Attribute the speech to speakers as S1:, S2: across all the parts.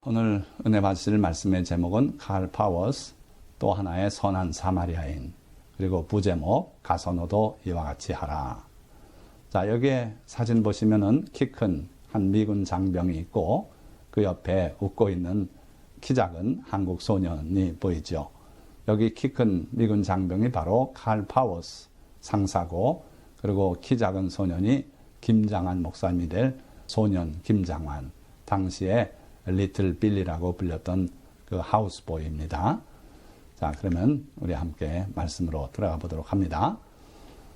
S1: 오늘 은혜 받으실 말씀의 제목은 칼 파워스, 또 하나의 선한 사마리아인, 그리고 부제목 가서 너도 이와 같이 하라. 자, 여기에 사진 보시면은 키 큰 한 미군 장병이 있고 그 옆에 웃고 있는 키 작은 한국 소년이 보이죠. 여기 키 큰 미군 장병이 바로 칼 파워스 상사고, 그리고 키 작은 소년이 김장환 목사님이 될 소년 김장환, 당시에 리틀 빌리라고 불렸던 그 하우스보이입니다. 자, 그러면 우리 함께 말씀으로 들어가 보도록 합니다.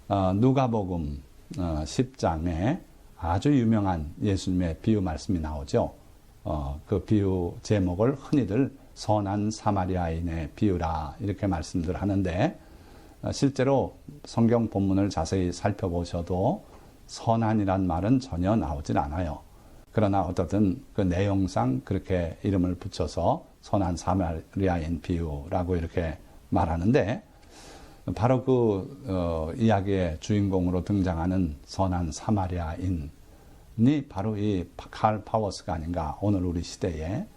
S1: 누가복음 10장에 아주 유명한 예수님의 비유 말씀이 나오죠. 그 비유 제목을 흔히들 선한 사마리아인의 비유라 이렇게 말씀들 하는데, 실제로 성경 본문을 자세히 살펴보셔도 선한이란 말은 전혀 나오질 않아요. 그러나 어떻든 그 내용상 그렇게 이름을 붙여서 선한 사마리아인 비유라고 이렇게 말하는데, 바로 그 이야기의 주인공으로 등장하는 선한 사마리아인이 바로 이 칼 파워스가 아닌가, 오늘 우리 시대에.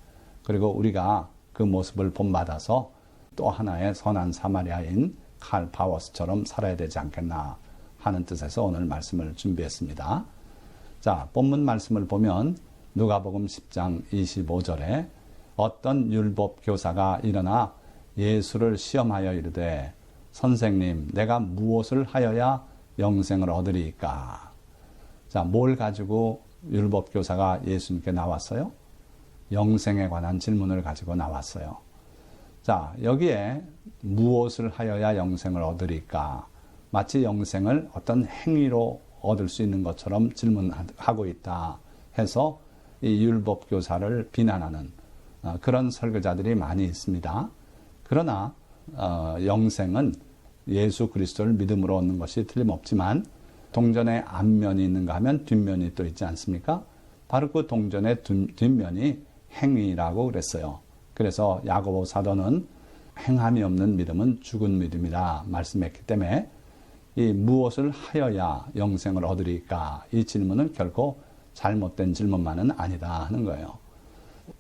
S1: 그리고 우리가 그 모습을 본받아서 또 하나의 선한 사마리아인 칼 파워스처럼 살아야 되지 않겠나 하는 뜻에서 오늘 말씀을 준비했습니다. 자, 본문 말씀을 보면 누가복음 10장 25절에 어떤 율법 교사가 일어나 예수를 시험하여 이르되, 선생님, 내가 무엇을 하여야 영생을 얻으리이까? 자, 뭘 가지고 율법 교사가 예수님께 나왔어요? 영생에 관한 질문을 가지고 나왔어요. 자, 여기에 무엇을 하여야 영생을 얻으리까? 마치 영생을 어떤 행위로 얻을 수 있는 것처럼 질문하고 있다 해서 이 율법 교사를 비난하는 그런 설교자들이 많이 있습니다. 그러나 영생은 예수 그리스도를 믿음으로 얻는 것이 틀림없지만, 동전의 앞면이 있는가 하면 뒷면이 또 있지 않습니까? 바로 그 동전의 뒷면이 행위라고 그랬어요. 그래서 야고보 사도는 행함이 없는 믿음은 죽은 믿음이라 말씀했기 때문에, 이 무엇을 하여야 영생을 얻으리까? 이 질문은 결코 잘못된 질문만은 아니다 하는 거예요.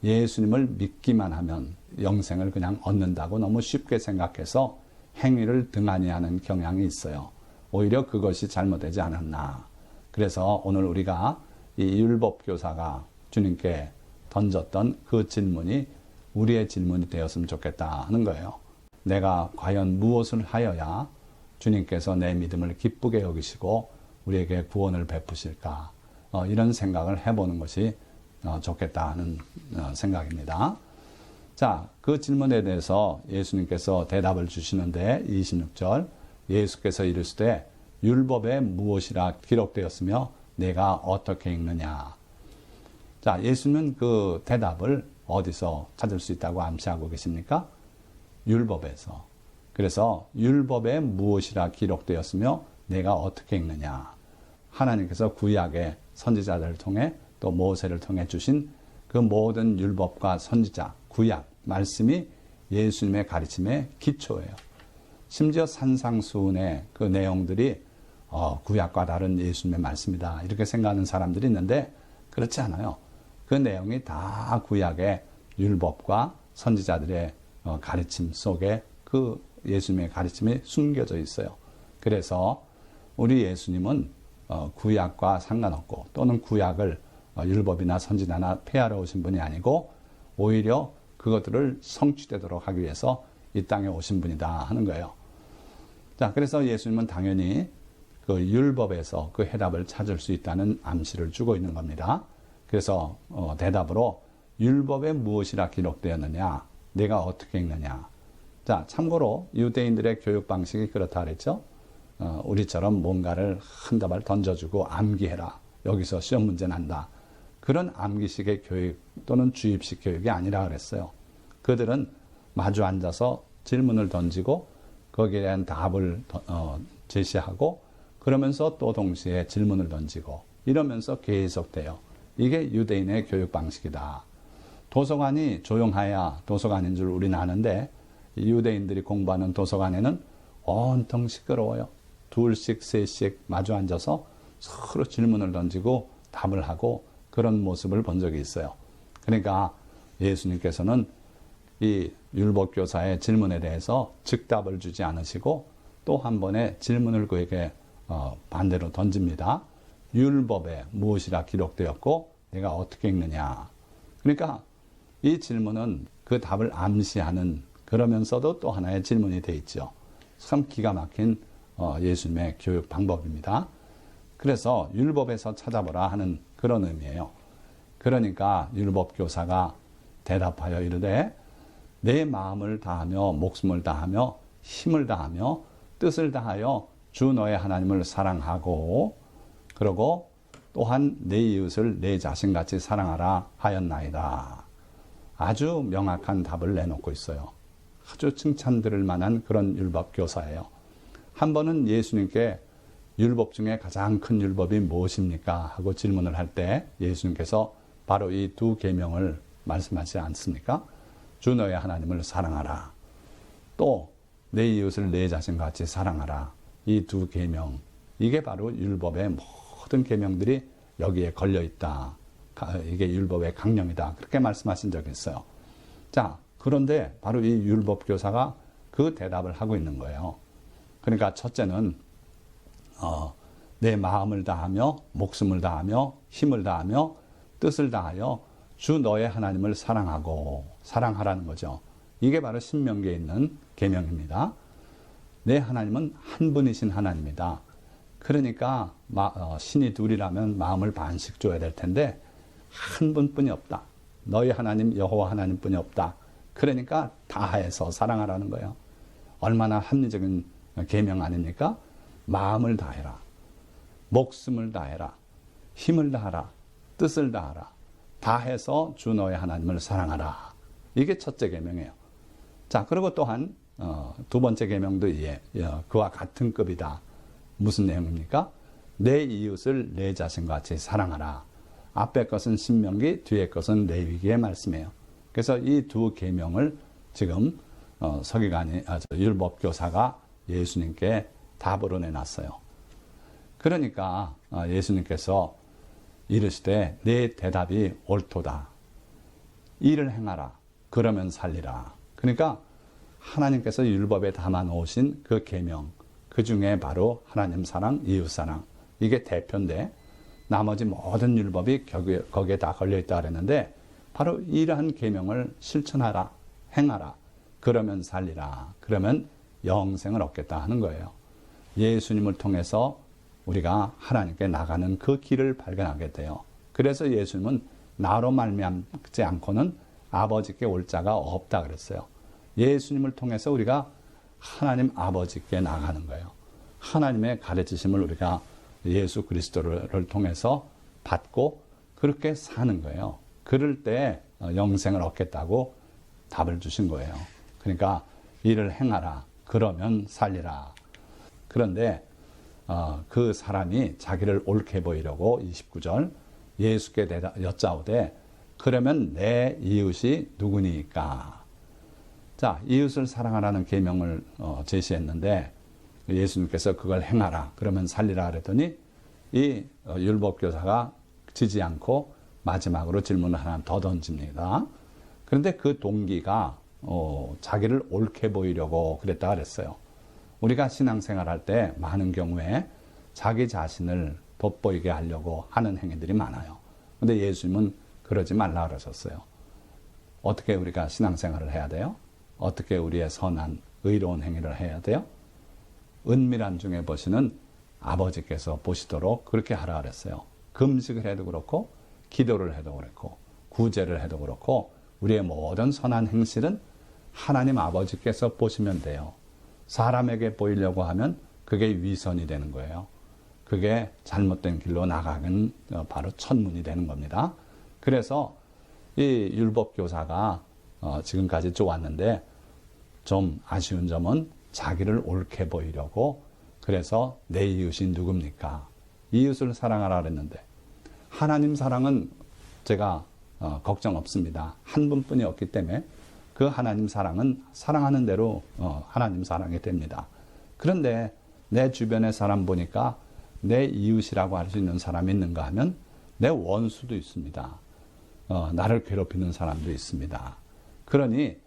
S1: 예수님을 믿기만 하면 영생을 그냥 얻는다고 너무 쉽게 생각해서 행위를 등한히 하는 경향이 있어요. 오히려 그것이 잘못되지 않았나. 그래서 오늘 우리가 이 율법 교사가 주님께 던졌던 그 질문이 우리의 질문이 되었으면 좋겠다 하는 거예요. 내가 과연 무엇을 하여야 주님께서 내 믿음을 기쁘게 여기시고 우리에게 구원을 베푸실까? 이런 생각을 해보는 것이 좋겠다 하는 생각입니다. 자, 그 질문에 대해서 예수님께서 대답을 주시는데, 26절, 예수께서 이르시되 율법에 무엇이라 기록되었으며 내가 어떻게 읽느냐? 자, 예수님은 그 대답을 어디서 찾을 수 있다고 암시하고 계십니까? 율법에서. 그래서 율법에 무엇이라 기록되었으며 내가 어떻게 읽느냐? 하나님께서 구약의 선지자들을 통해 또 모세를 통해 주신 그 모든 율법과 선지자, 구약, 말씀이 예수님의 가르침의 기초예요. 심지어 산상수훈의 그 내용들이 구약과 다른 예수님의 말씀이다 이렇게 생각하는 사람들이 있는데, 그렇지 않아요. 그 내용이 다 구약의 율법과 선지자들의 가르침 속에 그 예수님의 가르침이 숨겨져 있어요. 그래서 우리 예수님은 구약과 상관없고, 또는 구약을 율법이나 선지자나 폐하러 오신 분이 아니고, 오히려 그것들을 성취되도록 하기 위해서 이 땅에 오신 분이다 하는 거예요. 자, 그래서 예수님은 당연히 그 율법에서 그 해답을 찾을 수 있다는 암시를 주고 있는 겁니다. 그래서 대답으로 율법에 무엇이라 기록되었느냐? 내가 어떻게 읽느냐? 자, 참고로 유대인들의 교육 방식이 그렇다 그랬죠. 우리처럼 뭔가를 한 다발 던져주고 암기해라. 여기서 시험 문제 난다. 그런 암기식의 교육 또는 주입식 교육이 아니라 그랬어요. 그들은 마주 앉아서 질문을 던지고 거기에 대한 답을 제시하고, 그러면서 또 동시에 질문을 던지고, 이러면서 계속돼요. 이게 유대인의 교육 방식이다. 도서관이 조용해야 도서관인 줄 우리는 아는데, 유대인들이 공부하는 도서관에는 온통 시끄러워요. 둘씩 셋씩 마주 앉아서 서로 질문을 던지고 답을 하고 그런 모습을 본 적이 있어요. 그러니까 예수님께서는 이 율법교사의 질문에 대해서 즉답을 주지 않으시고 또 한 번의 질문을 그에게 반대로 던집니다. 율법에 무엇이라 기록되었고 내가 어떻게 읽느냐. 그러니까 이 질문은 그 답을 암시하는, 그러면서도 또 하나의 질문이 돼 있죠. 참 기가 막힌 예수님의 교육 방법입니다. 그래서 율법에서 찾아보라 하는 그런 의미예요. 그러니까 율법교사가 대답하여 이르되 내 마음을 다하며 목숨을 다하며 힘을 다하며 뜻을 다하여 주 너의 하나님을 사랑하고 그러고 또한 내 이웃을 내 자신같이 사랑하라 하였나이다. 아주 명확한 답을 내놓고 있어요. 아주 칭찬드릴 만한 그런 율법교사예요. 한 번은 예수님께 율법 중에 가장 큰 율법이 무엇입니까? 하고 질문을 할 때 예수님께서 바로 이 두 계명을 말씀하지 않습니까? 주 너의 하나님을 사랑하라. 또 내 이웃을 내 자신같이 사랑하라. 이 두 계명, 이게 바로 율법의 모든 계명들이 여기에 걸려 있다. 이게 율법의 강령이다. 그렇게 말씀하신 적이 있어요. 자, 그런데 바로 이 율법교사가 그 대답을 하고 있는 거예요. 그러니까 첫째는 내 마음을 다하며 목숨을 다하며 힘을 다하며 뜻을 다하여 주 너의 하나님을 사랑하라는 거죠. 이게 바로 신명기에 있는 계명입니다. 내 하나님은 한 분이신 하나님이다. 그러니까 신이 둘이라면 마음을 반씩 줘야 될 텐데 한 분뿐이 없다. 너희 하나님 여호와 하나님뿐이 없다. 그러니까 다해서 사랑하라는 거예요. 얼마나 합리적인 계명 아닙니까? 마음을 다해라. 목숨을 다해라. 힘을 다하라. 뜻을 다하라. 다해서 주 너의 하나님을 사랑하라. 이게 첫째 계명이에요. 자, 그리고 또한 두 번째 계명도 그와 같은 급이다. 무슨 내용입니까? 내 이웃을 내 자신과 같이 사랑하라. 앞에 것은 신명기, 뒤에 것은 레위기의 말씀이에요. 그래서 이 두 계명을 지금 서기관이 율법교사가 예수님께 답으로 내놨어요. 그러니까 예수님께서 이르시되 내 대답이 옳도다. 이를 행하라. 그러면 살리라. 그러니까 하나님께서 율법에 담아 놓으신 그 계명, 그 중에 바로 하나님 사랑, 이웃 사랑, 이게 대표인데 나머지 모든 율법이 거기에 다 걸려 있다 그랬는데 바로 이러한 계명을 실천하라, 행하라. 그러면 살리라. 그러면 영생을 얻겠다 하는 거예요. 예수님을 통해서 우리가 하나님께 나가는 그 길을 발견하게 돼요. 그래서 예수님은 나로 말미암지 않고는 아버지께 올 자가 없다 그랬어요. 예수님을 통해서 우리가 하나님 아버지께 나가는 거예요. 하나님의 가르치심을 우리가 예수 그리스도를 통해서 받고 그렇게 사는 거예요. 그럴 때 영생을 얻겠다고 답을 주신 거예요. 그러니까 이를 행하라. 그러면 살리라. 그런데 그 사람이 자기를 옳게 보이려고 29절 예수께 여짜오되 그러면 내 이웃이 누구니까? 자, 이웃을 사랑하라는 계명을 제시했는데 예수님께서 그걸 행하라. 그러면 살리라 그랬더니 이 율법교사가 지지 않고 마지막으로 질문을 하나 더 던집니다. 그런데 그 동기가 자기를 옳게 보이려고 그랬다 그랬어요. 우리가 신앙생활 할 때 많은 경우에 자기 자신을 돋보이게 하려고 하는 행위들이 많아요. 근데 예수님은 그러지 말라 그러셨어요. 어떻게 우리가 신앙생활을 해야 돼요? 어떻게 우리의 선한 의로운 행위를 해야 돼요? 은밀한 중에 보시는 아버지께서 보시도록 그렇게 하라 그랬어요. 금식을 해도 그렇고 기도를 해도 그렇고 구제를 해도 그렇고 우리의 모든 선한 행실은 하나님 아버지께서 보시면 돼요. 사람에게 보이려고 하면 그게 위선이 되는 거예요. 그게 잘못된 길로 나가는 바로 첫문이 되는 겁니다. 그래서 이 율법교사가 지금까지 쭉 왔는데 좀 아쉬운 점은 자기를 옳게 보이려고 그래서 내 이웃이 누굽니까? 이웃을 사랑하라 그랬는데 하나님 사랑은 제가 걱정 없습니다. 한 분뿐이 없기 때문에 그 하나님 사랑은 사랑하는 대로 하나님 사랑이 됩니다. 그런데 내 주변의 사람 보니까 내 이웃이라고 할 수 있는 사람이 있는가 하면 내 원수도 있습니다. 나를 괴롭히는 사람도 있습니다. 그러니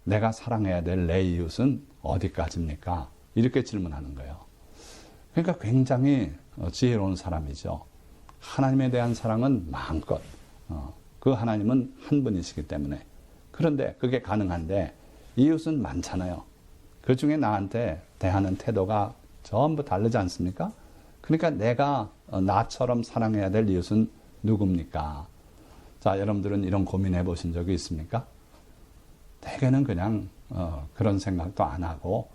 S1: 내가 사랑해야 될 내 이웃은 어디까지입니까? 이렇게 질문하는 거예요. 그러니까 굉장히 지혜로운 사람이죠. 하나님에 대한 사랑은 마음껏, 그 하나님은 한 분이시기 때문에. 그런데 그게 가능한데 이웃은 많잖아요. 그 중에 나한테 대하는 태도가 전부 다르지 않습니까? 그러니까 내가 나처럼 사랑해야 될 이웃은 누굽니까? 자, 여러분들은 이런 고민해 보신 적이 있습니까? 대개는 그냥 그런 생각도 안 하고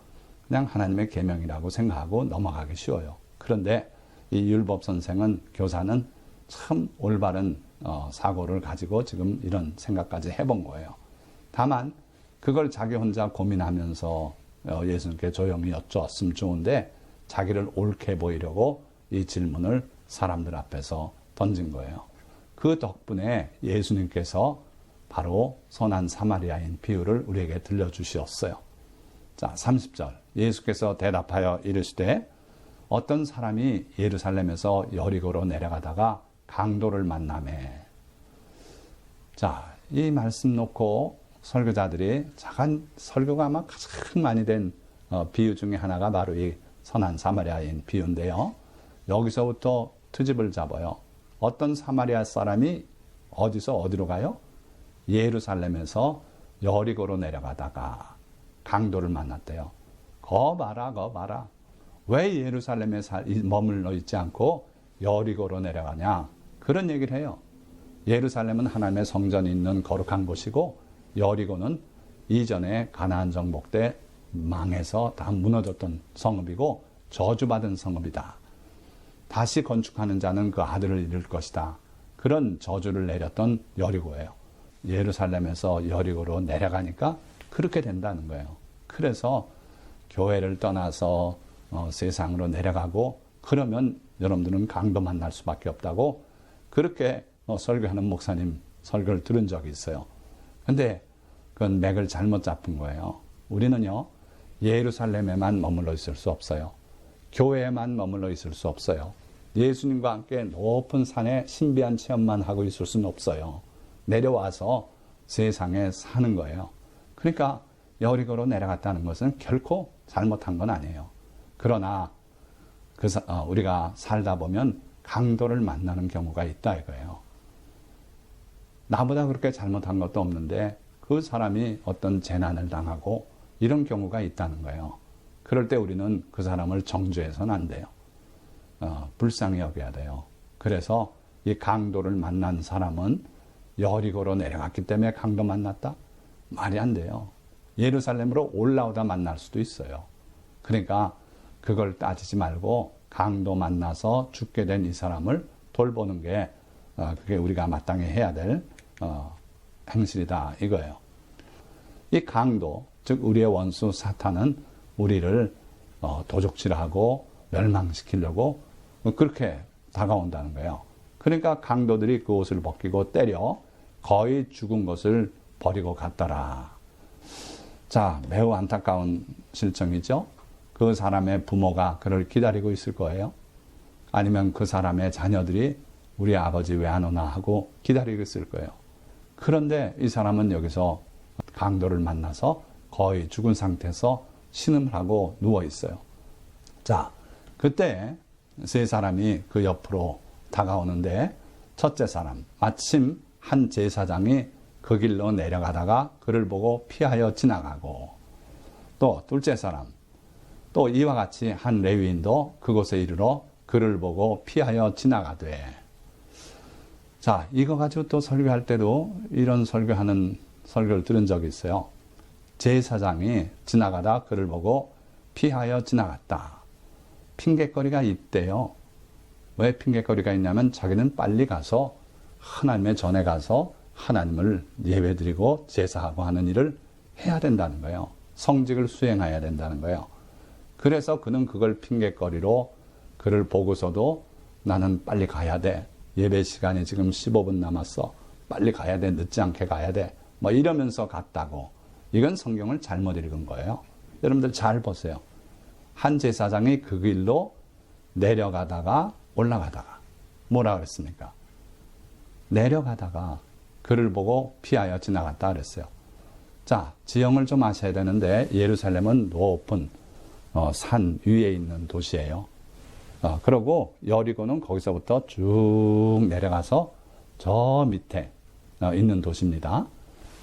S1: 그냥 하나님의 계명이라고 생각하고 넘어가기 쉬워요. 그런데 이 율법 선생은, 교사는 참 올바른 사고를 가지고 지금 이런 생각까지 해본 거예요. 다만 그걸 자기 혼자 고민하면서 예수님께 조용히 여쭈었으면 좋은데 자기를 옳게 보이려고 이 질문을 사람들 앞에서 던진 거예요. 그 덕분에 예수님께서 바로 선한 사마리아인 비유를 우리에게 들려주셨어요. 자, 30절. 예수께서 대답하여 이르시되 어떤 사람이 예루살렘에서 여리고로 내려가다가 강도를 만나매. 자, 이 말씀 놓고 설교자들이 작은 설교가 아마 가장 많이 된 비유 중에 하나가 바로 이 선한 사마리아인 비유인데요. 여기서부터 트집을 잡아요. 어떤 사마리아 사람이 어디서 어디로 가요? 예루살렘에서 여리고로 내려가다가 강도를 만났대요. 거 봐라. 왜 예루살렘에 머물러 있지 않고 여리고로 내려가냐? 그런 얘기를 해요. 예루살렘은 하나님의 성전이 있는 거룩한 곳이고 여리고는 이전에 가나안 정복 때 망해서 다 무너졌던 성읍이고 저주받은 성읍이다. 다시 건축하는 자는 그 아들을 잃을 것이다. 그런 저주를 내렸던 여리고예요. 예루살렘에서 여리고로 내려가니까 그렇게 된다는 거예요. 그래서 교회를 떠나서 세상으로 내려가고 그러면 여러분들은 강도 만날 수밖에 없다고 그렇게 설교하는 목사님 설교를 들은 적이 있어요. 근데 그건 맥을 잘못 잡은 거예요. 우리는요, 예루살렘에만 머물러 있을 수 없어요. 교회에만 머물러 있을 수 없어요. 예수님과 함께 높은 산에 신비한 체험만 하고 있을 수는 없어요. 내려와서 세상에 사는 거예요. 그러니까 여리고로 내려갔다는 것은 결코 잘못한 건 아니에요. 그러나 우리가 살다 보면 강도를 만나는 경우가 있다 이거예요. 나보다 그렇게 잘못한 것도 없는데 그 사람이 어떤 재난을 당하고 이런 경우가 있다는 거예요. 그럴 때 우리는 그 사람을 정죄해서는 안 돼요. 불쌍히 여겨야 돼요. 그래서 이 강도를 만난 사람은 여리고로 내려갔기 때문에 강도 만났다? 말이 안 돼요. 예루살렘으로 올라오다 만날 수도 있어요. 그러니까 그걸 따지지 말고 강도 만나서 죽게 된 이 사람을 돌보는 게 그게 우리가 마땅히 해야 될 행실이다 이거예요. 이 강도, 즉 우리의 원수 사탄은 우리를 도적질하고 멸망시키려고 그렇게 다가온다는 거예요. 그러니까 강도들이 그 옷을 벗기고 때려 거의 죽은 것을 버리고 갔더라. 자, 매우 안타까운 실정이죠. 그 사람의 부모가 그를 기다리고 있을 거예요. 아니면 그 사람의 자녀들이 우리 아버지 왜 안 오나 하고 기다리고 있을 거예요. 그런데 이 사람은 여기서 강도를 만나서 거의 죽은 상태에서 신음을 하고 누워 있어요. 자, 그때 세 사람이 그 옆으로 다가오는데 첫째 사람, 마침 한 제사장이 그 길로 내려가다가 그를 보고 피하여 지나가고, 또 둘째 사람, 또 이와 같이 한 레위인도 그곳에 이르러 그를 보고 피하여 지나가되. 자, 이거 가지고 또 설교할 때도 이런 설교를 들은 적이 있어요. 제사장이 지나가다 그를 보고 피하여 지나갔다. 핑계거리가 있대요. 왜 핑계거리가 있냐면 자기는 빨리 가서 하나님의 전에 가서 하나님을 예배드리고 제사하고 하는 일을 해야 된다는 거예요. 성직을 수행해야 된다는 거예요. 그래서 그는 그걸 핑계거리로 그를 보고서도 나는 빨리 가야 돼. 예배 시간이 지금 15분 남았어. 빨리 가야 돼. 늦지 않게 가야 돼. 뭐 이러면서 갔다고. 이건 성경을 잘못 읽은 거예요. 여러분들 잘 보세요. 한 제사장이 그 길로 내려가다가 올라가다가 뭐라 그랬습니까? 내려가다가 그를 보고 피하여 지나갔다 그랬어요. 자, 지형을 좀 아셔야 되는데 예루살렘은 높은 산 위에 있는 도시예요. 그리고 여리고는 거기서부터 쭉 내려가서 저 밑에 있는 도시입니다.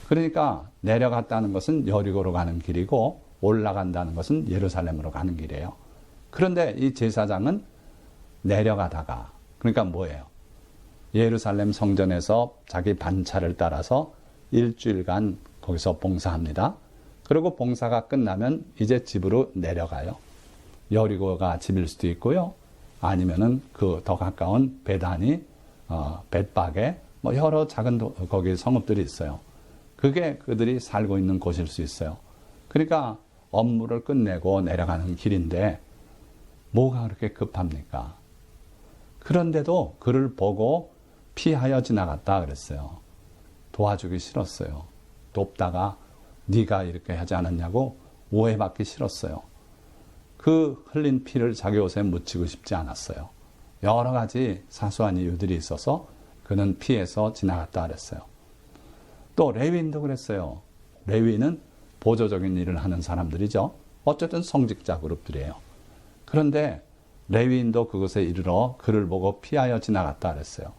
S1: 그러니까 내려갔다는 것은 여리고로 가는 길이고 올라간다는 것은 예루살렘으로 가는 길이에요. 그런데 이 제사장은 내려가다가, 그러니까 뭐예요? 예루살렘 성전에서 자기 반차를 따라서 일주일간 거기서 봉사합니다. 그리고 봉사가 끝나면 이제 집으로 내려가요. 여리고가 집일 수도 있고요. 아니면은 그 더 가까운 베다니, 벳박에 뭐 여러 작은 거기 성읍들이 있어요. 그게 그들이 살고 있는 곳일 수 있어요. 그러니까 업무를 끝내고 내려가는 길인데 뭐가 그렇게 급합니까? 그런데도 그를 보고 피하여 지나갔다 그랬어요. 도와주기 싫었어요. 돕다가 네가 이렇게 하지 않았냐고 오해받기 싫었어요. 그 흘린 피를 자기 옷에 묻히고 싶지 않았어요. 여러 가지 사소한 이유들이 있어서 그는 피해서 지나갔다 그랬어요. 또 레위인도 그랬어요. 레위인은 보조적인 일을 하는 사람들이죠. 어쨌든 성직자 그룹들이에요. 그런데 레위인도 그곳에 이르러 그를 보고 피하여 지나갔다 그랬어요.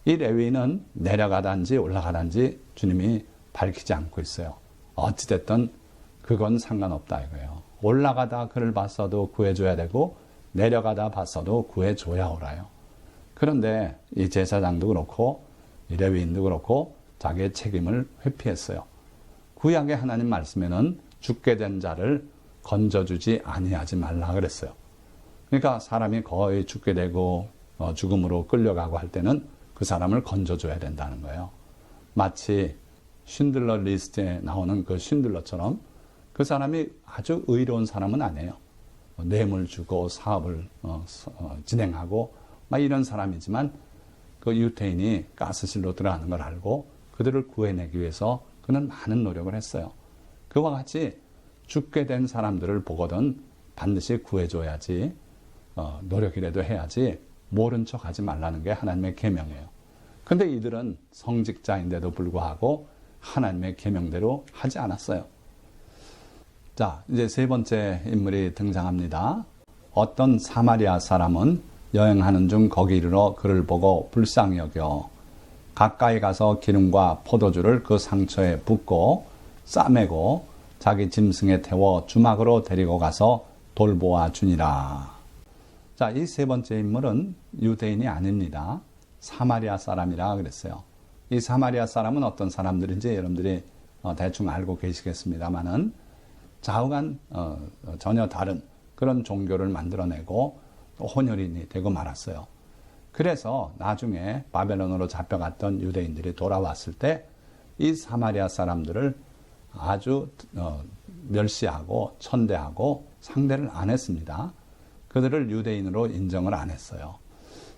S1: 이 레위인은 내려가든지 올라가든지 주님이 밝히지 않고 있어요. 어찌됐든 그건 상관없다 이거예요. 올라가다 그를 봤어도 구해줘야 되고 내려가다 봤어도 구해줘야 오라요. 그런데 이 제사장도 그렇고 이 레위인도 그렇고 자기의 책임을 회피했어요. 구약의 하나님 말씀에는 죽게 된 자를 건져주지 아니하지 말라 그랬어요. 그러니까 사람이 거의 죽게 되고 죽음으로 끌려가고 할 때는 그 사람을 건져줘야 된다는 거예요. 마치 쉰들러 리스트에 나오는 그 쉰들러처럼 그 사람이 아주 의로운 사람은 아니에요. 뇌물 주고 사업을 진행하고 막 이런 사람이지만 그 유태인이 가스실로 들어가는 걸 알고 그들을 구해내기 위해서 그는 많은 노력을 했어요. 그와 같이 죽게 된 사람들을 보거든 반드시 구해줘야지 노력이라도 해야지 모른 척 하지 말라는 게 하나님의 계명이에요. 근데 이들은 성직자인데도 불구하고 하나님의 계명대로 하지 않았어요. 자, 이제 세 번째 인물이 등장합니다. 어떤 사마리아 사람은 여행하는 중 거기 이르러 그를 보고 불쌍히 여겨 가까이 가서 기름과 포도주를 그 상처에 붓고 싸매고 자기 짐승에 태워 주막으로 데리고 가서 돌보아 주니라. 자, 이 세 번째 인물은 유대인이 아닙니다. 사마리아 사람이라 그랬어요. 이 사마리아 사람은 어떤 사람들인지 여러분들이 대충 알고 계시겠습니다만은 좌우간 전혀 다른 그런 종교를 만들어내고 또 혼혈인이 되고 말았어요. 그래서 나중에 바벨론으로 잡혀갔던 유대인들이 돌아왔을 때 이 사마리아 사람들을 아주 멸시하고 천대하고 상대를 안 했습니다. 그들을 유대인으로 인정을 안 했어요.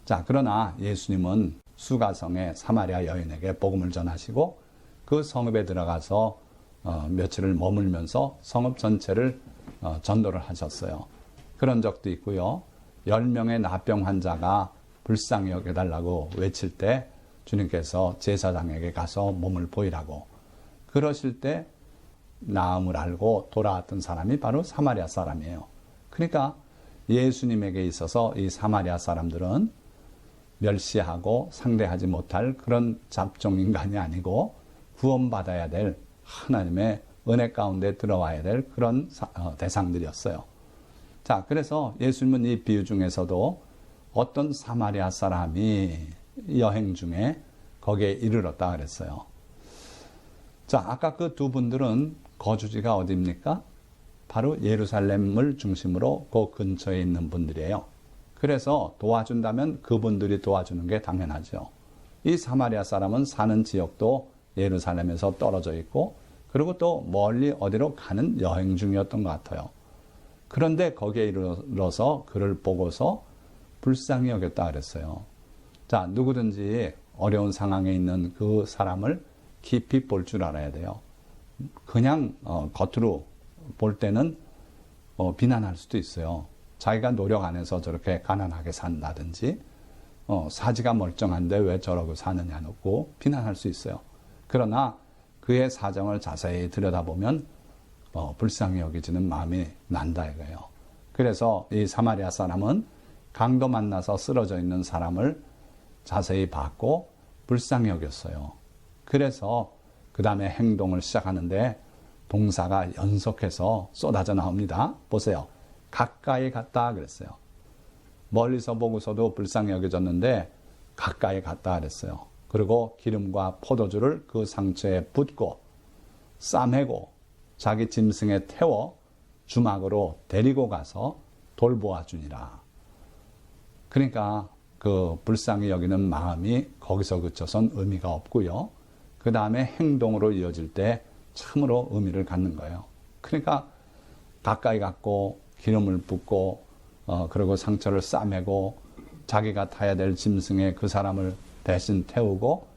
S1: 자, 그러나 예수님은 수가성의 사마리아 여인에게 복음을 전하시고 그 성읍에 들어가서 며칠을 머물면서 성읍 전체를 전도를 하셨어요. 그런 적도 있고요. 10명의 나병 환자가 불쌍히 여겨달라고 외칠 때 주님께서 제사장에게 가서 몸을 보이라고 그러실 때 나음을 알고 돌아왔던 사람이 바로 사마리아 사람이에요. 그러니까 예수님에게 있어서 이 사마리아 사람들은 멸시하고 상대하지 못할 그런 잡종 인간이 아니고 구원받아야 될 하나님의 은혜 가운데 들어와야 될 그런 대상들이었어요. 자, 그래서 예수님은 이 비유 중에서도 어떤 사마리아 사람이 여행 중에 거기에 이르렀다 그랬어요. 자, 아까 그 두 분들은 거주지가 어디입니까? 바로 예루살렘을 중심으로 그 근처에 있는 분들이에요. 그래서 도와준다면 그분들이 도와주는 게 당연하죠. 이 사마리아 사람은 사는 지역도 예루살렘에서 떨어져 있고 그리고 또 멀리 어디로 가는 여행 중이었던 것 같아요. 그런데 거기에 이르러서 그를 보고서 불쌍히 여겼다 그랬어요. 자, 누구든지 어려운 상황에 있는 그 사람을 깊이 볼 줄 알아야 돼요. 그냥 겉으로 볼 때는 비난할 수도 있어요. 자기가 노력 안 해서 저렇게 가난하게 산다든지 사지가 멀쩡한데 왜 저러고 사느냐고 비난할 수 있어요. 그러나 그의 사정을 자세히 들여다보면 불쌍히 여기지는 마음이 난다 이거예요. 그래서 이 사마리아 사람은 강도 만나서 쓰러져 있는 사람을 자세히 봤고 불쌍히 여겼어요. 그래서 그 다음에 행동을 시작하는데 동사가 연속해서 쏟아져 나옵니다. 보세요. 가까이 갔다 그랬어요. 멀리서 보고서도 불쌍히 여겨졌는데 가까이 갔다 그랬어요. 그리고 기름과 포도주를 그 상처에 붓고 싸매고 자기 짐승에 태워 주막으로 데리고 가서 돌보아 주니라. 그러니까 그 불쌍히 여기는 마음이 거기서 그쳐선 의미가 없고요. 그 다음에 행동으로 이어질 때 참으로 의미를 갖는 거예요. 그러니까 가까이 갔고 기름을 붓고 그리고 상처를 싸매고 자기가 타야 될 짐승에 그 사람을 대신 태우고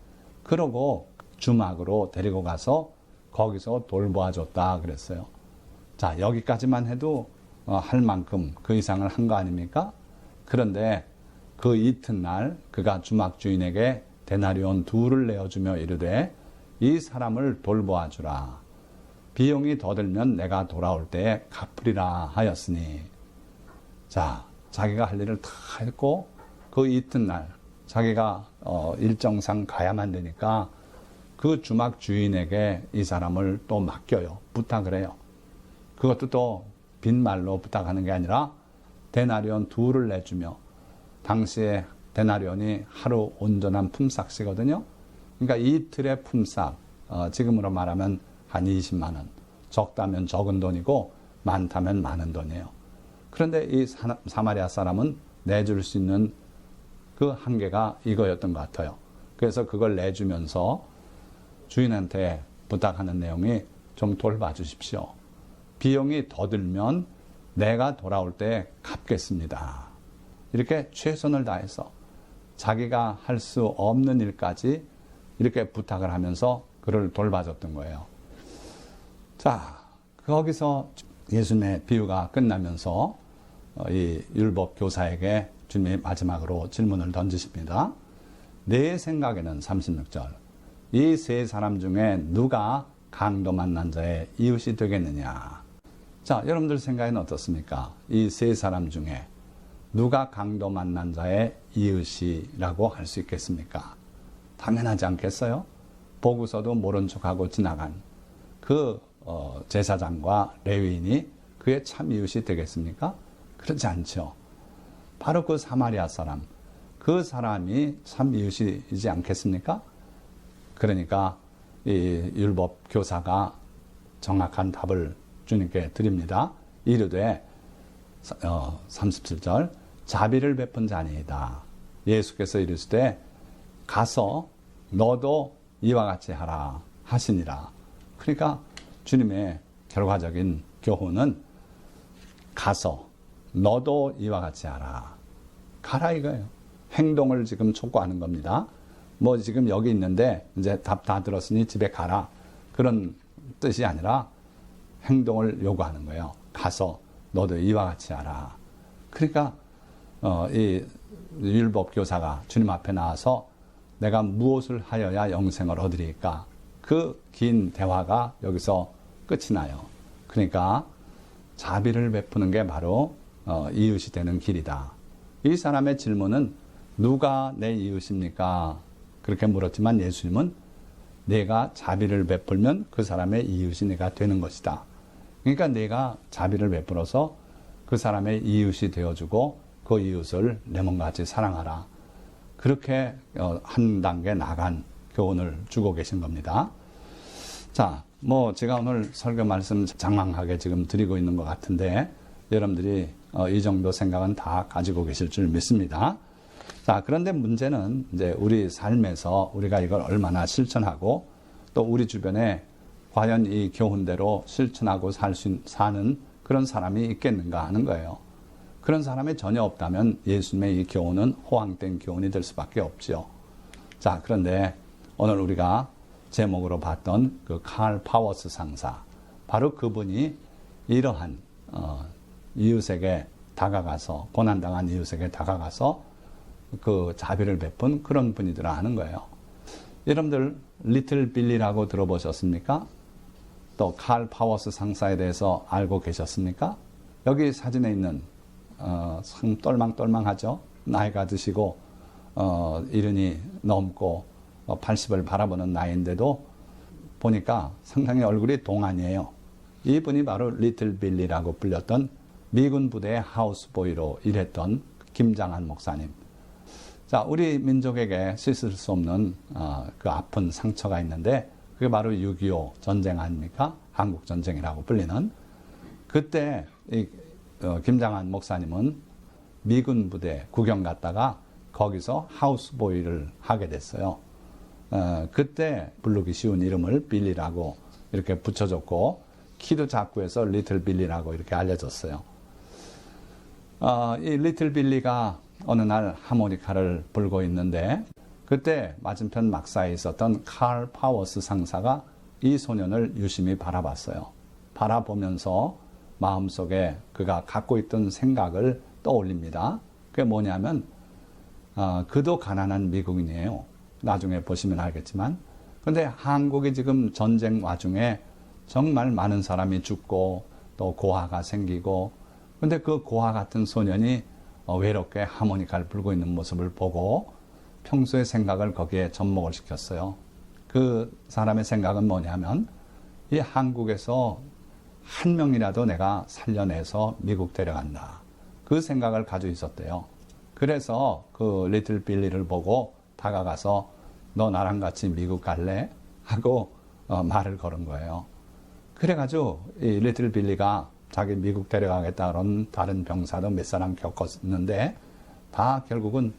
S1: 그러고 주막으로 데리고 가서 거기서 돌보아 줬다 그랬어요. 자, 여기까지만 해도 할 만큼 그 이상을 한 거 아닙니까? 그런데 그 이튿날 그가 주막 주인에게 데나리온 2를 내어주며 이르되 이 사람을 돌보아 주라. 비용이 더 들면 내가 돌아올 때에 갚으리라 하였으니. 자, 자기가 할 일을 다 했고 그 이튿날 자기가 일정상 가야만 되니까 그 주막 주인에게 이 사람을 또 맡겨요. 부탁을 해요. 그것도 또 빈말로 부탁하는 게 아니라 데나리온 2를 내주며, 당시에 데나리온이 하루 온전한 품삯이거든요. 그러니까 이틀의 품삯, 지금으로 말하면 한 20만 원. 적다면 적은 돈이고 많다면 많은 돈이에요. 그런데 이 사마리아 사람은 내줄 수 있는 그 한계가 이거였던 것 같아요. 그래서 그걸 내주면서 주인한테 부탁하는 내용이 좀 돌봐주십시오. 비용이 더 들면 내가 돌아올 때 갚겠습니다. 이렇게 최선을 다해서 자기가 할 수 없는 일까지 이렇게 부탁을 하면서 그를 돌봐줬던 거예요. 자, 거기서 예수님의 비유가 끝나면서 이 율법 교사에게 주님이 마지막으로 질문을 던지십니다. 내 생각에는 36절, 이 세 사람 중에 누가 강도 만난 자의 이웃이 되겠느냐. 자, 여러분들 생각에는 어떻습니까? 이 세 사람 중에 누가 강도 만난 자의 이웃이라고 할 수 있겠습니까? 당연하지 않겠어요? 보고서도 모른 척하고 지나간 그 제사장과 레위인이 그의 참 이웃이 되겠습니까? 그렇지 않죠. 바로 그 사마리아 사람, 그 사람이 참 이웃이지 않겠습니까? 그러니까 이 율법 교사가 정확한 답을 주님께 드립니다. 이르되 37절, 자비를 베푼 자니이다. 예수께서 이르시되 가서 너도 이와 같이 하라 하시니라. 그러니까 주님의 결과적인 교훈은 가서 너도 이와 같이 하라. 가라 이거예요. 행동을 지금 촉구하는 겁니다. 뭐 지금 여기 있는데 이제 답 다 들었으니 집에 가라. 그런 뜻이 아니라 행동을 요구하는 거예요. 가서 너도 이와 같이 하라. 그러니까 이 율법 교사가 주님 앞에 나와서 내가 무엇을 하여야 영생을 얻으리까? 그 긴 대화가 여기서 끝이 나요. 그러니까 자비를 베푸는 게 바로 이웃이 되는 길이다. 이 사람의 질문은 누가 내 이웃입니까? 그렇게 물었지만 예수님은 내가 자비를 베풀면 그 사람의 이웃이 내가 되는 것이다. 그러니까 내가 자비를 베풀어서 그 사람의 이웃이 되어주고 그 이웃을 내 몸과 같이 사랑하라. 그렇게 한 단계 나간 교훈을 주고 계신 겁니다. 자, 뭐 제가 오늘 설교 말씀 장황하게 지금 드리고 있는 것 같은데 여러분들이 이 정도 생각은 다 가지고 계실 줄 믿습니다. 자, 그런데 문제는 이제 우리 삶에서 우리가 이걸 얼마나 실천하고 또 우리 주변에 과연 이 교훈대로 실천하고 사는 그런 사람이 있겠는가 하는 거예요. 그런 사람이 전혀 없다면 예수님의 이 교훈은 호황된 교훈이 될 수밖에 없죠. 자, 그런데 오늘 우리가 제목으로 봤던 그 칼 파워스 상사, 바로 그분이 이러한 이웃에게 다가가서, 고난당한 이웃에게 다가가서 그 자비를 베푼 그런 분이더라 하는 거예요. 여러분들 리틀 빌리라고 들어보셨습니까? 또 칼 파워스 상사에 대해서 알고 계셨습니까? 여기 사진에 있는 참 똘망똘망하죠. 나이가 드시고 이른이 넘고 80을 바라보는 나이인데도 보니까 상당히 얼굴이 동안이에요. 이분이 바로 리틀 빌리라고 불렸던 미군 부대의 하우스보이로 일했던 김장한 목사님. 자, 우리 민족에게 씻을 수 없는 그 아픈 상처가 있는데 그게 바로 6.25 전쟁 아닙니까? 한국 전쟁이라고 불리는. 그때 김장한 목사님은 미군 부대 구경 갔다가 거기서 하우스보이를 하게 됐어요. 그때 부르기 쉬운 이름을 빌리라고 이렇게 붙여줬고 키도 작고 해서 리틀 빌리라고 이렇게 알려졌어요. 이 리틀 빌리가 어느 날 하모니카를 불고 있는데 그때 맞은편 막사에 있었던 칼 파워스 상사가 이 소년을 유심히 바라봤어요. 바라보면서 마음속에 그가 갖고 있던 생각을 떠올립니다. 그게 뭐냐면 그도 가난한 미국인이에요. 나중에 보시면 알겠지만. 그런데 한국이 지금 전쟁 와중에 정말 많은 사람이 죽고 또 고아가 생기고 그런데 그 고아 같은 소년이 외롭게 하모니카를 불고 있는 모습을 보고 평소의 생각을 거기에 접목을 시켰어요. 그 사람의 생각은 뭐냐면 이 한국에서 한 명이라도 내가 살려내서 미국 데려간다. 그 생각을 가지고 있었대요. 그래서 그 리틀 빌리를 보고 다가가서 너 나랑 같이 미국 갈래? 하고 말을 걸은 거예요. 그래가지고 이 리틀 빌리가 자기 미국 데려가겠다 그런 다른 병사도 몇 사람 겪었는데 다 결국은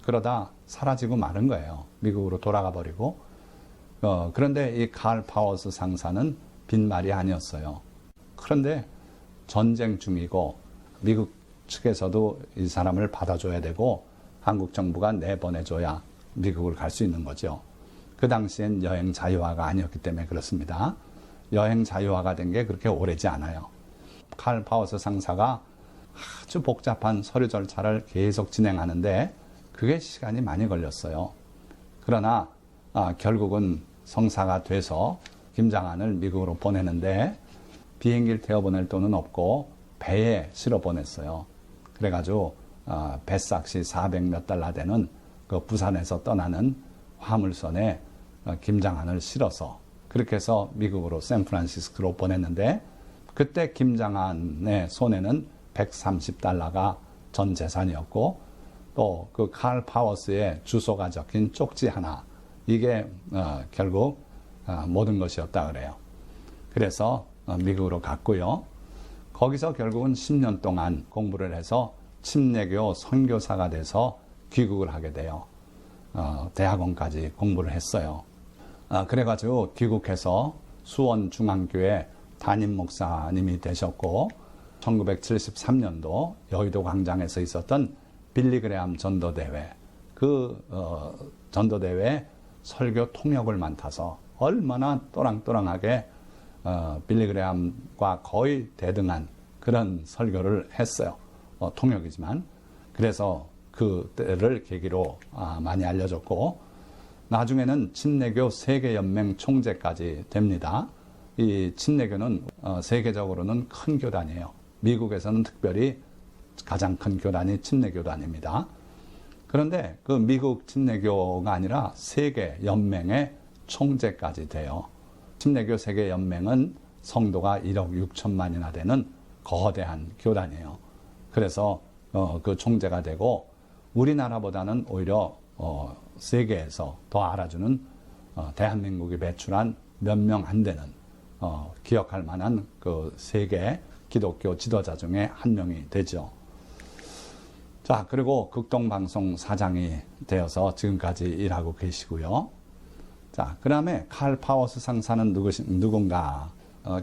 S1: 그러다 사라지고 마는 거예요. 미국으로 돌아가 버리고. 그런데 이 칼 파워스 상사는 빈말이 아니었어요. 그런데 전쟁 중이고 미국 측에서도 이 사람을 받아줘야 되고 한국 정부가 내보내줘야 미국을 갈 수 있는 거죠. 그 당시엔 여행 자유화가 아니었기 때문에 그렇습니다. 여행 자유화가 된 게 그렇게 오래지 않아요. 칼 파워스 상사가 아주 복잡한 서류 절차를 계속 진행하는데 그게 시간이 많이 걸렸어요. 그러나 결국은 성사가 돼서 김장한을 미국으로 보내는데 비행기를 태워보낼 돈은 없고 배에 실어 보냈어요. 그래가지고 배싹시 400몇 달러 되는 그 부산에서 떠나는 화물선에 김장한을 실어서 그렇게 해서 미국으로 샌프란시스코로 보냈는데 그때 김장한의 손에는 130달러가 전 재산이었고 또 그 칼 파워스의 주소가 적힌 쪽지 하나 이게 결국 모든 것이었다 그래요. 그래서 미국으로 갔고요. 거기서 결국은 10년 동안 공부를 해서 침례교 선교사가 돼서 귀국을 하게 돼요. 대학원까지 공부를 했어요. 그래가지고 귀국해서 수원중앙교회 담임 목사님이 되셨고 1973년도 여의도 광장에서 있었던 빌리그레암 전도대회 그 전도대회 설교 통역을 맡아서 얼마나 또랑또랑하게 빌리그레암과 거의 대등한 그런 설교를 했어요. 통역이지만. 그래서 그 때를 계기로 많이 알려졌고 나중에는 침례교 세계연맹 총재까지 됩니다. 이 침례교는 세계적으로는 큰 교단이에요. 미국에서는 특별히 가장 큰 교단이 침례교단입니다. 그런데 그 미국 침례교가 아니라 세계연맹의 총재까지 돼요. 침례교 세계연맹은 성도가 1억 6천만이나 되는 거대한 교단이에요. 그래서 그 총재가 되고 우리나라보다는 오히려 세계에서 더 알아주는 대한민국이 배출한 몇 명 안 되는 기억할 만한 그 세계 기독교 지도자 중에 한 명이 되죠. 자, 그리고 극동방송 사장이 되어서 지금까지 일하고 계시고요. 자, 그 다음에 칼 파워스 상사는 누군가?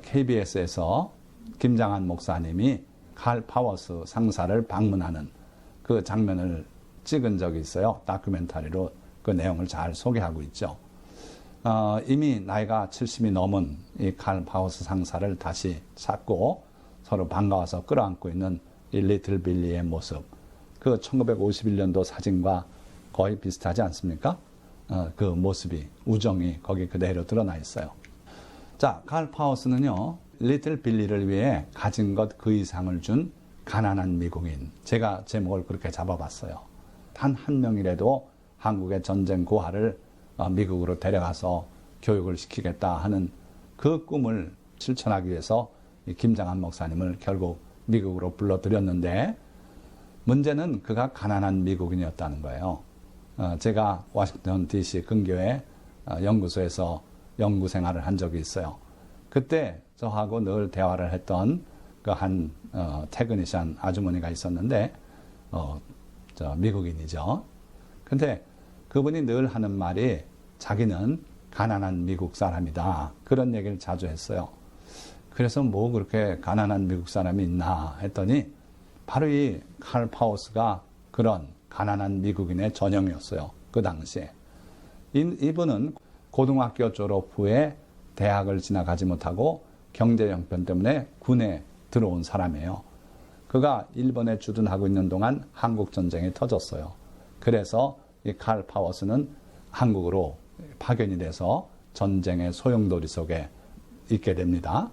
S1: KBS에서 김장한 목사님이 칼 파워스 상사를 방문하는 그 장면을 찍은 적이 있어요. 다큐멘터리로 그 내용을 잘 소개하고 있죠. 이미 나이가 70이 넘은 이 칼 파워스 상사를 다시 찾고 서로 반가워서 끌어안고 있는 이 리틀 빌리의 모습. 그 1951년도 사진과 거의 비슷하지 않습니까? 그 모습이, 우정이 거기 그대로 드러나 있어요. 자, 칼 파워스는요, 리틀 빌리를 위해 가진 것 그 이상을 준 가난한 미국인. 제가 제목을 그렇게 잡아봤어요. 단 한 명이라도 한국의 전쟁 고아를 미국으로 데려가서 교육을 시키겠다 하는 그 꿈을 실천하기 위해서 김장한 목사님을 결국 미국으로 불러들였는데, 문제는 그가 가난한 미국인이었다는 거예요. 제가 워싱턴 DC 근교의 연구소에서 연구 생활을 한 적이 있어요. 그때 저하고 늘 대화를 했던 그 한 테크니션 아주머니가 있었는데, 미국인이죠. 근데 그분이 늘 하는 말이 자기는 가난한 미국 사람이다. 그런 얘기를 자주 했어요. 그래서 뭐 그렇게 가난한 미국 사람이 있나 했더니 바로 이 칼 파워스가 그런 가난한 미국인의 전형이었어요. 그 당시에. 이분은 고등학교 졸업 후에 대학을 지나가지 못하고 경제 형편 때문에 군에 들어온 사람이에요. 그가 일본에 주둔하고 있는 동안 한국 전쟁이 터졌어요. 그래서 이 칼 파워스는 한국으로 파견이 돼서 전쟁의 소용돌이 속에 있게 됩니다.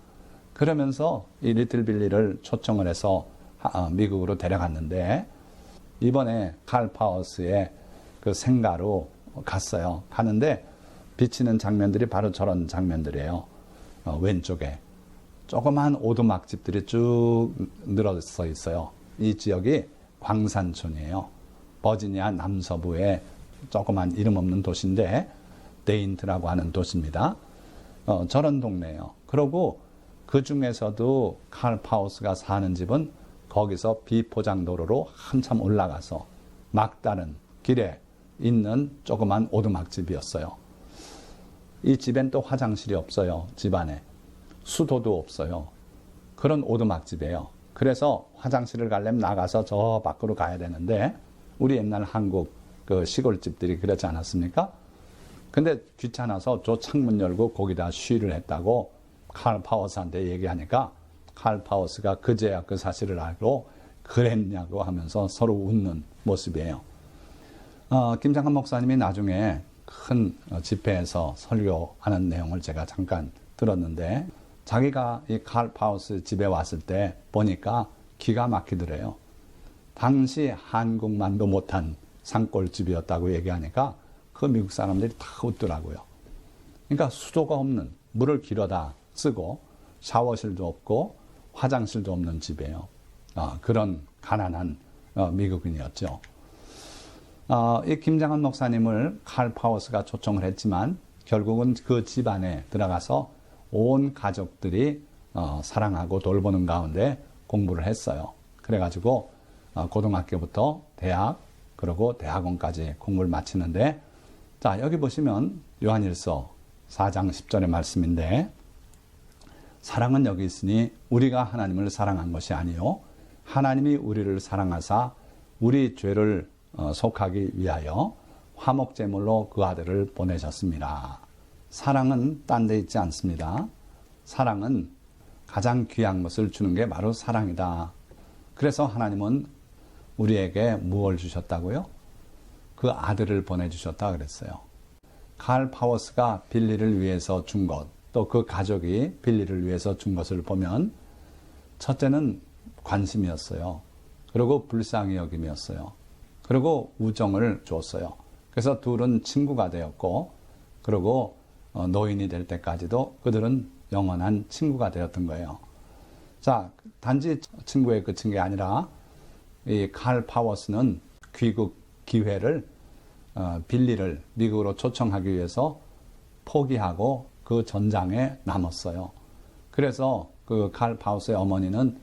S1: 그러면서 이 리틀 빌리를 초청을 해서 미국으로 데려갔는데, 이번에 칼 파워스의 그 생가로 갔어요. 가는데 비치는 장면들이 바로 저런 장면들이에요. 왼쪽에 조그만 오두막집들이 쭉 늘어서 있어요. 이 지역이 광산촌이에요. 버지니아 남서부의 조그만 이름 없는 도시인데 데인트라고 하는 도시입니다. 저런 동네예요. 그리고 그 중에서도 칼 파워스가 사는 집은 거기서 비포장도로로 한참 올라가서 막다른 길에 있는 조그만 오두막집이었어요. 이 집엔 또 화장실이 없어요. 집안에. 수도도 없어요. 그런 오두막집이에요. 그래서 화장실을 가려면 나가서 저 밖으로 가야 되는데, 우리 옛날 한국 그 시골집들이 그렇지 않았습니까? 근데 귀찮아서 저 창문 열고 거기다 쉬를 했다고 칼 파워스한테 얘기하니까 칼 파워스가 그제야 그 사실을 알고 그랬냐고 하면서 서로 웃는 모습이에요. 김장한 목사님이 나중에 큰 집회에서 설교하는 내용을 제가 잠깐 들었는데, 자기가 이 칼 파워스 집에 왔을 때 보니까 기가 막히더래요. 당시 한국만도 못한 산골집이었다고 얘기하니까 그 미국 사람들이 다 웃더라고요. 그러니까 수도가 없는, 물을 길어다 쓰고 샤워실도 없고 화장실도 없는 집이에요. 그런 가난한 미국인이었죠. 이 김장한 목사님을 칼 파워스가 초청을 했지만 결국은 그 집안에 들어가서 온 가족들이 사랑하고 돌보는 가운데 공부를 했어요. 그래가지고 고등학교부터 대학, 그리고 대학원까지 공부를 마치는데, 자, 여기 보시면 요한일서 4장 10절의 말씀인데, 사랑은 여기 있으니 우리가 하나님을 사랑한 것이 아니요 하나님이 우리를 사랑하사 우리 죄를 속하기 위하여 화목제물로 그 아들을 보내셨습니다. 사랑은 딴 데 있지 않습니다. 사랑은 가장 귀한 것을 주는 게 바로 사랑이다. 그래서 하나님은 우리에게 무엇을 주셨다고요? 그 아들을 보내주셨다 그랬어요. 칼 파워스가 빌리를 위해서 준 것, 또 그 가족이 빌리를 위해서 준 것을 보면, 첫째는 관심이었어요. 그리고 불쌍히 여김이었어요. 그리고 우정을 줬어요. 그래서 둘은 친구가 되었고, 그리고 노인이 될 때까지도 그들은 영원한 친구가 되었던 거예요. 자, 단지 친구에 그친 게 아니라 이 칼 파워스는 귀국 기회를 빌리를 미국으로 초청하기 위해서 포기하고 그 전장에 남았어요. 그래서 그 칼 파워스의 어머니는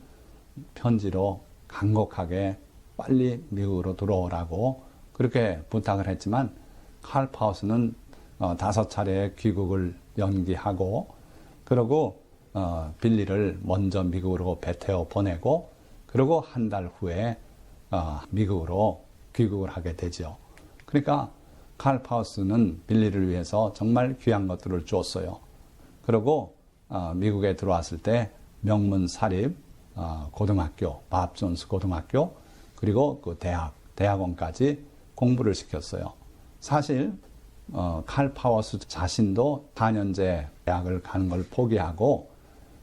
S1: 편지로 간곡하게 빨리 미국으로 들어오라고 그렇게 부탁을 했지만, 칼 파워스는 5차례의 귀국을 연기하고, 그리고 빌리를 먼저 미국으로 배태워 보내고, 그리고 한 달 후에 미국으로 귀국을 하게 되죠. 그러니까 칼 파워스는 빌리를 위해서 정말 귀한 것들을 주었어요. 그리고 미국에 들어왔을 때 명문 사립 고등학교, 밥 존스 고등학교, 그리고 그 대학원까지 공부를 시켰어요. 사실 칼 파워스 자신도 4년제 대학을 가는 걸 포기하고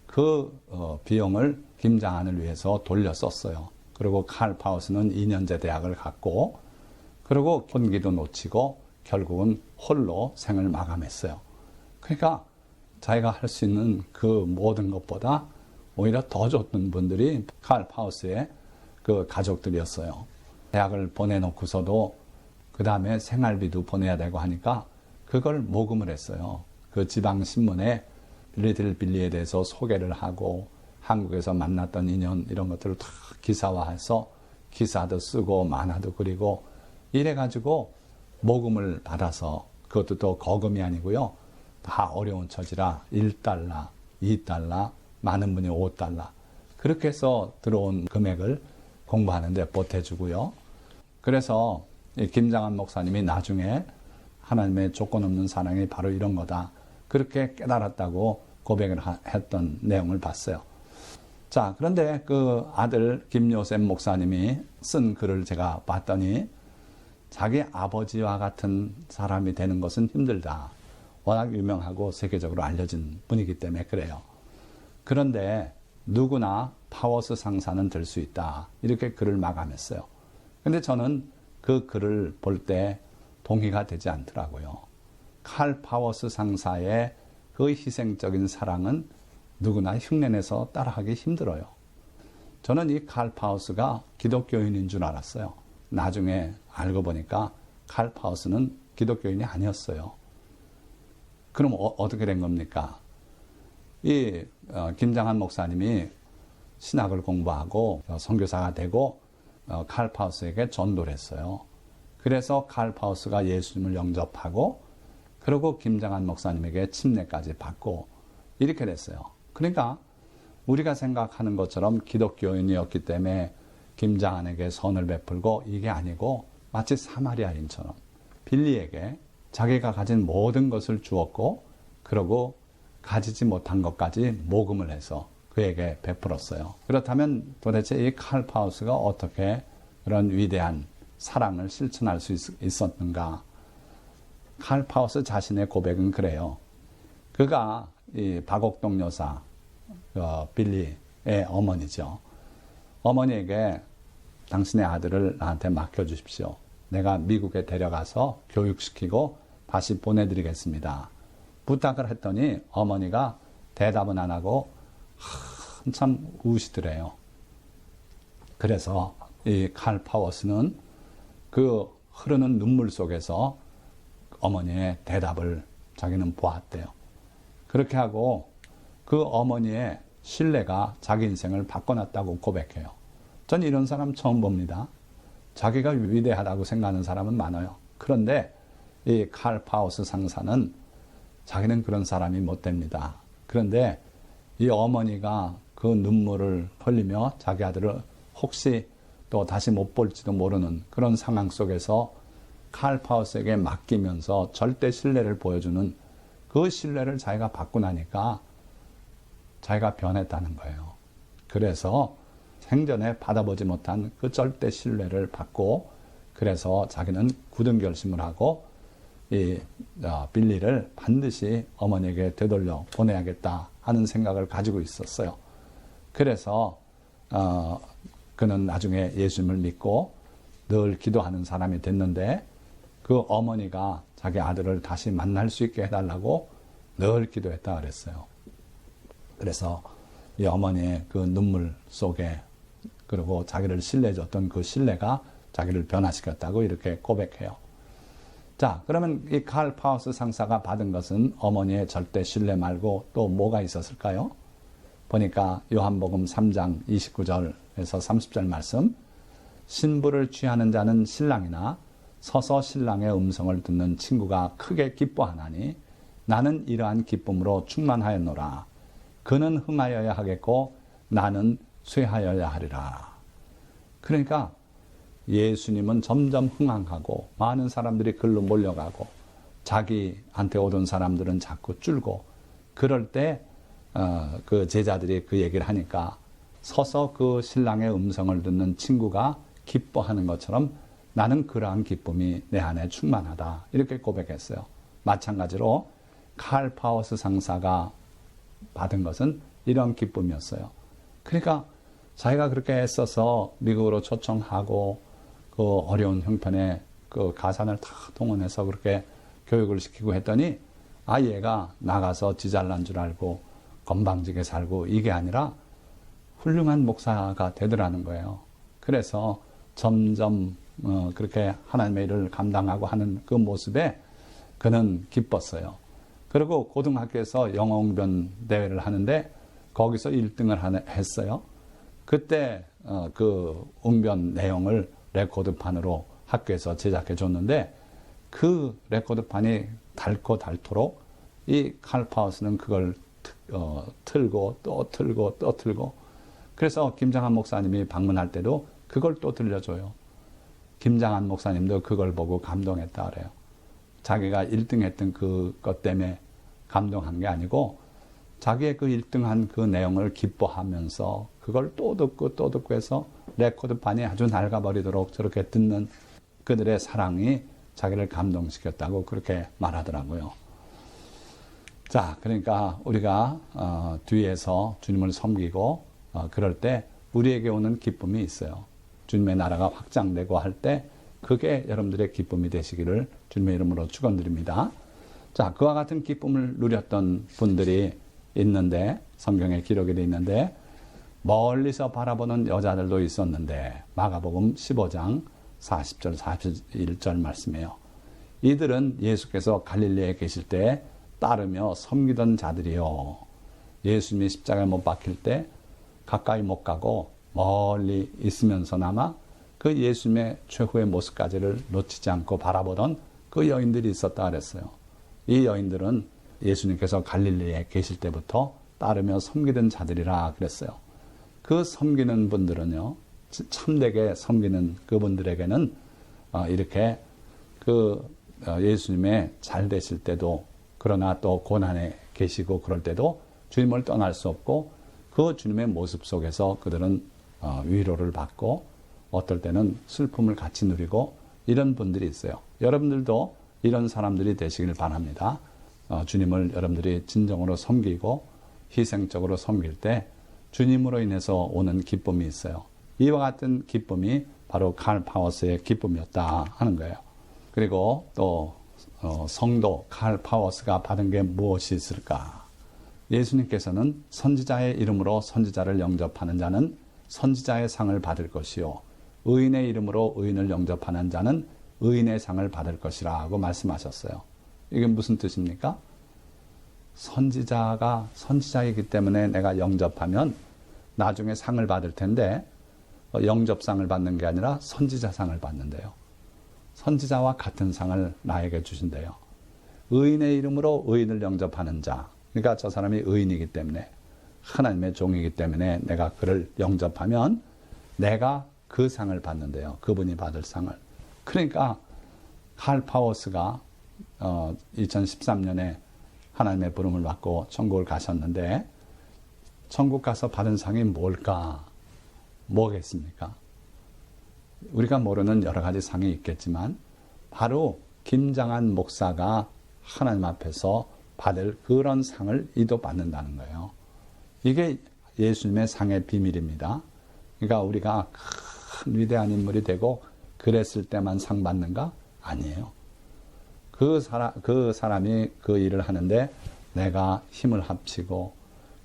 S1: 그 비용을 김장한을 위해서 돌려 썼어요. 그리고 칼 파워스는 2년제 대학을 갔고, 그리고 혼기도 놓치고 결국은 홀로 생을 마감했어요. 그러니까 자기가 할 수 있는 그 모든 것보다 오히려 더 좋던 분들이 칼 파워스의 그 가족들이었어요. 대학을 보내놓고서도 그 다음에 생활비도 보내야 되고 하니까 그걸 모금을 했어요. 그 지방신문에 리틀 빌리에 대해서 소개를 하고 한국에서 만났던 인연 이런 것들을 다 기사화해서 기사도 쓰고 만화도 그리고 이래가지고 모금을 받아서, 그것도 또 거금이 아니고요. 다 어려운 처지라 $1, $2, 많은 분이 $5. 그렇게 해서 들어온 금액을 공부하는데 보태주고요. 그래서 김장한 목사님이 나중에 하나님의 조건 없는 사랑이 바로 이런 거다, 그렇게 깨달았다고 고백을 했던 내용을 봤어요. 자, 그런데 그 아들 김요셉 목사님이 쓴 글을 제가 봤더니 자기 아버지와 같은 사람이 되는 것은 힘들다. 워낙 유명하고 세계적으로 알려진 분이기 때문에 그래요. 그런데 누구나 파워스 상사는 될 수 있다, 이렇게 글을 마감했어요. 근데 저는 그 글을 볼 때 동의가 되지 않더라고요. 칼 파워스 상사의 그 희생적인 사랑은 누구나 흉내내서 따라하기 힘들어요. 저는 이 칼 파워스가 기독교인인 줄 알았어요. 나중에 알고 보니까 칼 파워스는 기독교인이 아니었어요. 그럼 어떻게 된 겁니까? 이 김장한 목사님이 신학을 공부하고 선교사가 되고 칼 파우스에게 전도를 했어요. 그래서 칼 파우스가 예수님을 영접하고, 그리고 김장한 목사님에게 침례까지 받고 이렇게 됐어요. 그러니까 우리가 생각하는 것처럼 기독교인이었기 때문에 김장한에게 선을 베풀고 이게 아니고, 마치 사마리아인처럼 빌리에게 자기가 가진 모든 것을 주었고, 그리고 가지지 못한 것까지 모금을 해서 그에게 베풀었어요. 그렇다면 도대체 이 칼 파우스가 어떻게 그런 위대한 사랑을 실천할 수 있었는가? 칼 파우스 자신의 고백은 그래요. 그가 이 박옥동 여사 빌리의 어머니죠. 어머니에게 당신의 아들을 나한테 맡겨주십시오. 내가 미국에 데려가서 교육시키고 다시 보내드리겠습니다. 부탁을 했더니 어머니가 대답은 안 하고 한참 우시더래요. 그래서 이 칼 파워스는 그 흐르는 눈물 속에서 어머니의 대답을 자기는 보았대요. 그렇게 하고 그 어머니의 신뢰가 자기 인생을 바꿔놨다고 고백해요. 전 이런 사람 처음 봅니다. 자기가 위대하다고 생각하는 사람은 많아요. 그런데 이 칼 파워스 상사는 자기는 그런 사람이 못 됩니다. 그런데 이 어머니가 그 눈물을 흘리며 자기 아들을 혹시 또 다시 못 볼지도 모르는 그런 상황 속에서 칼 파우스에게 맡기면서 절대 신뢰를 보여주는 그 신뢰를 자기가 받고 나니까 자기가 변했다는 거예요. 그래서 생전에 받아보지 못한 그 절대 신뢰를 받고, 그래서 자기는 굳은 결심을 하고 이 빌리를 반드시 어머니에게 되돌려 보내야겠다 하는 생각을 가지고 있었어요. 그래서 그는 나중에 예수님을 믿고 늘 기도하는 사람이 됐는데, 그 어머니가 자기 아들을 다시 만날 수 있게 해달라고 늘 기도했다 그랬어요. 그래서 이 어머니의 그 눈물 속에, 그리고 자기를 신뢰해줬던 그 신뢰가 자기를 변화시켰다고 이렇게 고백해요. 자, 그러면 이 칼 파우스 상사가 받은 것은 어머니의 절대 신뢰 말고 또 뭐가 있었을까요? 보니까 요한복음 3장 29절에서 30절 말씀, 신부를 취하는 자는 신랑이나 서서 신랑의 음성을 듣는 친구가 크게 기뻐하나니 나는 이러한 기쁨으로 충만하였노라. 그는 흥하여야 하겠고 나는 쇠하여야 하리라. 그러니까 예수님은 점점 흥황하고 많은 사람들이 글로 몰려가고 자기한테 오던 사람들은 자꾸 줄고, 그럴 때 그 제자들이 그 얘기를 하니까 서서 그 신랑의 음성을 듣는 친구가 기뻐하는 것처럼 나는 그러한 기쁨이 내 안에 충만하다, 이렇게 고백했어요. 마찬가지로 칼 파워스 상사가 받은 것은 이런 기쁨이었어요. 그러니까 자기가 그렇게 애써서 미국으로 초청하고 그 어려운 형편에 그 가산을 다 동원해서 그렇게 교육을 시키고 했더니 얘가 나가서 지잘난 줄 알고 건방지게 살고 이게 아니라 훌륭한 목사가 되더라는 거예요. 그래서 점점 그렇게 하나님의 일을 감당하고 하는 그 모습에 그는 기뻤어요. 그리고 고등학교에서 영어 웅변 대회를 하는데 거기서 1등을 했어요. 그때 그 웅변 내용을 레코드판으로 학교에서 제작해 줬는데 그 레코드판이 닳고 이 칼 파워스는 그걸 틀고 또 틀고 또 틀고 그래서 김장한 목사님이 방문할 때도 그걸 또 들려줘요. 김장한 목사님도 그걸 보고 감동했다 그래요. 자기가 1등 했던 그것 때문에 감동한 게 아니고 자기의 그 1등한 그 내용을 기뻐하면서 그걸 또 듣고 해서 레코드판이 아주 낡아버리도록 저렇게 듣는 그들의 사랑이 자기를 감동시켰다고 그렇게 말하더라고요. 자, 그러니까 우리가 뒤에서 주님을 섬기고 그럴 때 우리에게 오는 기쁨이 있어요. 주님의 나라가 확장되고 할 때 그게 여러분들의 기쁨이 되시기를 주님의 이름으로 축원드립니다. 자, 그와 같은 기쁨을 누렸던 분들이 있는데 성경에 기록이 되어 있는데 멀리서 바라보는 여자들도 있었는데 마가복음 15장 40절 41절 말씀이에요. 이들은 예수께서 갈릴리에 계실 때 따르며 섬기던 자들이요. 예수님이 십자가에 못 박힐 때 가까이 못 가고 멀리 있으면서나마 그 예수님의 최후의 모습까지를 놓치지 않고 바라보던 그 여인들이 있었다 그랬어요. 이 여인들은 예수님께서 갈릴리에 계실 때부터 따르며 섬기던 자들이라 그랬어요. 그 섬기는 분들은요, 참되게 섬기는 그분들에게는 이렇게 그 예수님의 잘 되실 때도 그러나 또 고난에 계시고 그럴 때도 주님을 떠날 수 없고 그 주님의 모습 속에서 그들은 위로를 받고 어떨 때는 슬픔을 같이 누리고 이런 분들이 있어요. 여러분들도 이런 사람들이 되시길 바랍니다. 주님을 여러분들이 진정으로 섬기고 희생적으로 섬길 때 주님으로 인해서 오는 기쁨이 있어요. 이와 같은 기쁨이 바로 칼 파워스의 기쁨이었다 하는 거예요. 그리고 또 성도 칼 파워스가 받은 게 무엇이 있을까? 예수님께서는 선지자의 이름으로 선지자를 영접하는 자는 선지자의 상을 받을 것이요 의인의 이름으로 의인을 영접하는 자는 의인의 상을 받을 것이라고 말씀하셨어요. 이게 무슨 뜻입니까? 선지자가 선지자이기 때문에 내가 영접하면 나중에 상을 받을 텐데 영접상을 받는 게 아니라 선지자상을 받는데요. 선지자와 같은 상을 나에게 주신대요. 의인의 이름으로 의인을 영접하는 자. 그러니까 저 사람이 의인이기 때문에 하나님의 종이기 때문에 내가 그를 영접하면 내가 그 상을 받는데요. 그분이 받을 상을. 그러니까 칼 파워스가 2013년에 하나님의 부름을 받고 천국을 가셨는데 천국 가서 받은 상이 뭘까? 뭐겠습니까? 우리가 모르는 여러 가지 상이 있겠지만 바로 김장한 목사가 하나님 앞에서 받을 그런 상을 이도 받는다는 거예요. 이게 예수님의 상의 비밀입니다. 그러니까 우리가 큰 위대한 인물이 되고 그랬을 때만 상 받는가? 아니에요. 그 사람이 그 일을 하는데 내가 힘을 합치고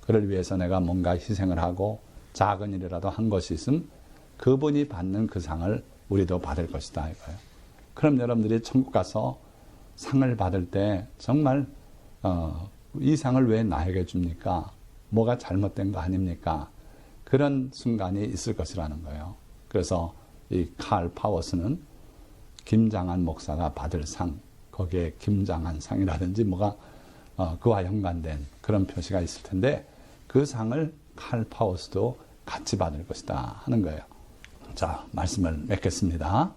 S1: 그를 위해서 내가 뭔가 희생을 하고 작은 일이라도 한 것이 있음 그분이 받는 그 상을 우리도 받을 것이다 이거예요. 그럼 여러분들이 천국 가서 상을 받을 때 정말 이 상을 왜 나에게 줍니까? 뭐가 잘못된 거 아닙니까? 그런 순간이 있을 것이라는 거예요. 그래서 이 칼 파워스는 김장한 목사가 받을 상, 거기에 김장한 상이라든지 뭐가 그와 연관된 그런 표시가 있을 텐데 그 상을 칼 파워스도 같이 받을 것이다 하는 거예요. 자, 말씀을 맺겠습니다.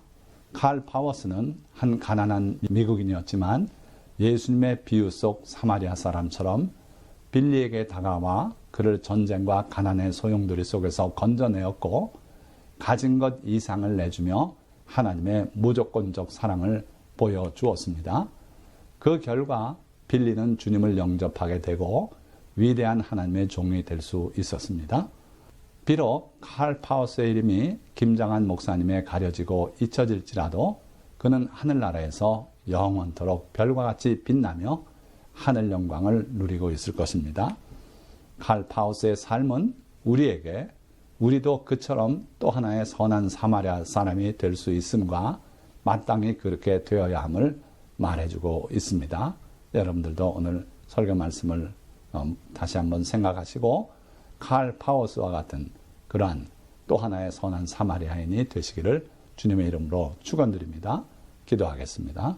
S1: 칼 파워스는 한 가난한 미국인이었지만 예수님의 비유 속 사마리아 사람처럼 빌리에게 다가와 그를 전쟁과 가난의 소용돌이 속에서 건져내었고 가진 것 이상을 내주며 하나님의 무조건적 사랑을 보여주었습니다. 그 결과 빌리는 주님을 영접하게 되고 위대한 하나님의 종이 될 수 있었습니다. 비록 칼 파워스의 이름이 김장한 목사님에 가려지고 잊혀질지라도 그는 하늘나라에서 영원토록 별과 같이 빛나며 하늘 영광을 누리고 있을 것입니다. 칼 파워스의 삶은 우리에게 우리도 그처럼 또 하나의 선한 사마리아 사람이 될 수 있음과 마땅히 그렇게 되어야 함을 말해주고 있습니다. 여러분들도 오늘 설교 말씀을 다시 한번 생각하시고 칼 파워스와 같은 그러한 또 하나의 선한 사마리아인이 되시기를 주님의 이름으로 축원드립니다. 기도하겠습니다.